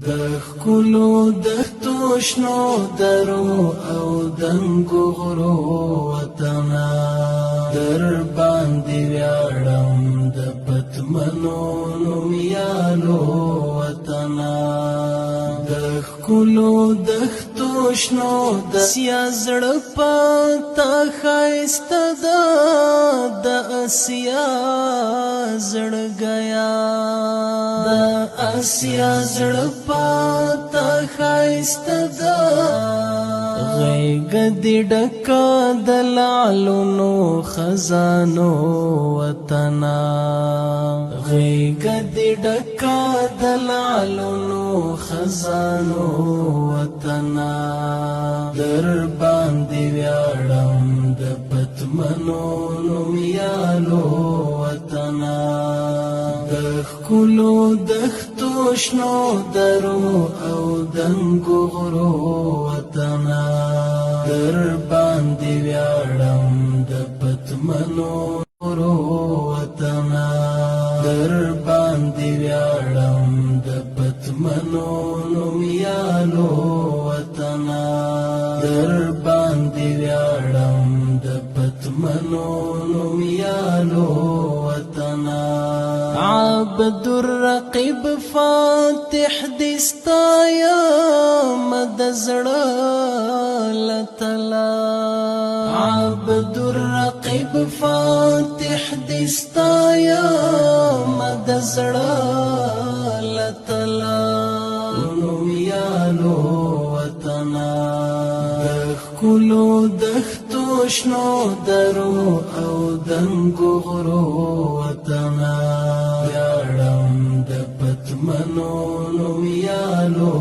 د ښکلو دښتو شنو درو او دنګو غرو وطنه در باندې ویاړم د پتمنو نومیالو وطنه د ښکلو دښتو شنو د اسیا زړه پاته ښایسته ده د اسیا زړه ګیا د اسیا زړه پاته ښایسته ده غیږ دې ډکه د لعلونو خزانو وطنه غیږ دې ډکه د لعلونو خزانو وطنه در باندې ویاړم د پتمنو نومیالو وطنه د ښکلو دښتو شنو درو او دنګو غرو وطنه در باندې ویاړم د پتمنو غرو وطنه در باندې ویاړم د پتمنو نومیالو وطنه در باندې ویاړم د پتمنو نومیالو وطنه عبد الرقیب فاتح دستایا مد زړه لتلا عبد الرقیب فاتح دستایا مد زړه لتلا نومیالو وطنه د ښکلو دښتو شنو درو او دنګو غرو وطنه ویاړم د پتمنو نومیالو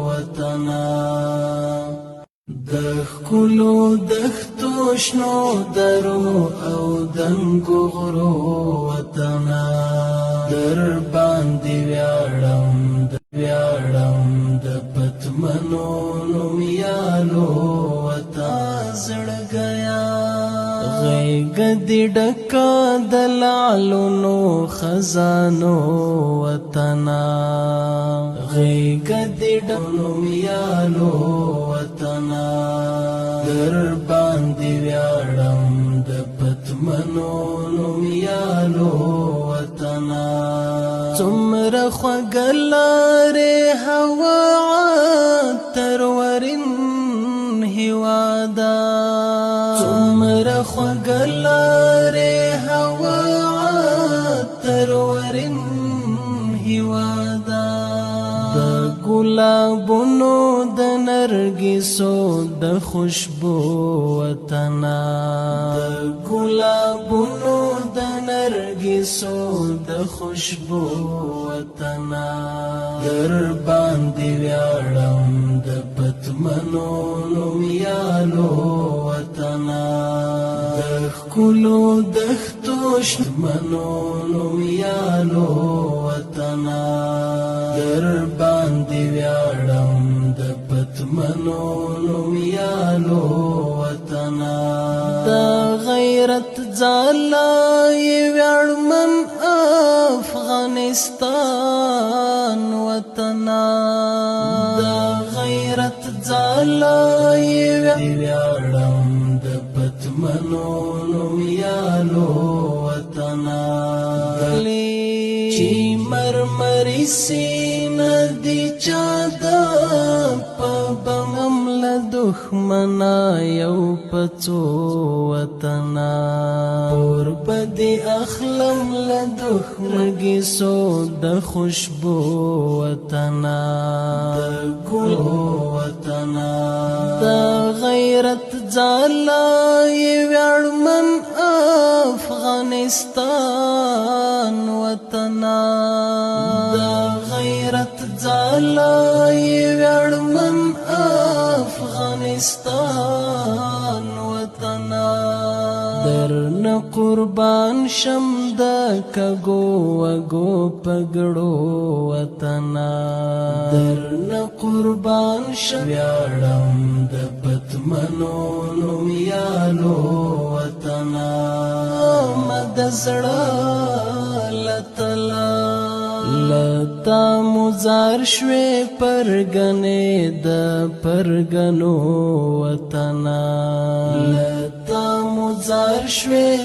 وطنه د ښکلو دښتو شنو درو او دنګو غرو وطنه در باندې ویاړم د پتمنو نومیالو وطنه زړه ګیا غیږ دې ډکه د لعلونو خزانو وطنه غیږ دې ډکه نومیالو وطنه در باندې ویاړم د پتمنو نومیالو وطنه څومره خوږه لارې هوا عطرورین هیواده څومره خوږه لارې هوا عطرورین هیواده د ګلابونو د نرګسو د خوشبو وطنه د ګلابونو د نرګسو د خوشبو وطنه در باندې ویاړم د پتمنو نومیالو وطنه د ښکلو دښتو شنو نومیالو وطنه در باندې ویاړم د پتمنو نومیالو وطنه د غیرت ځاله یې ویاړمن افغانستان وطنه د غیرت ځاله یې ویاړم د پتمنو نومیالو وطنه چې مرمري سینه دي چا د په بمم له دښمنه یو په څو وطنه اور به دې اخلم له دښمګیسو د خوشبو وطنه د ګلو وطنه د غیرت ځاله یې ویاړمن افغانستان وطنه د غیرت ځاله یې ویاړمن افغانستان وطنه درنه قربان شم د کګو وګو پګړو وطنه درنه قربان شم ویاړم د پتمنو نومیالو وطنه مد زړه لتلا لتا مز مزار شوي پرګنې د پرګنو وطنا لتا مزار شوي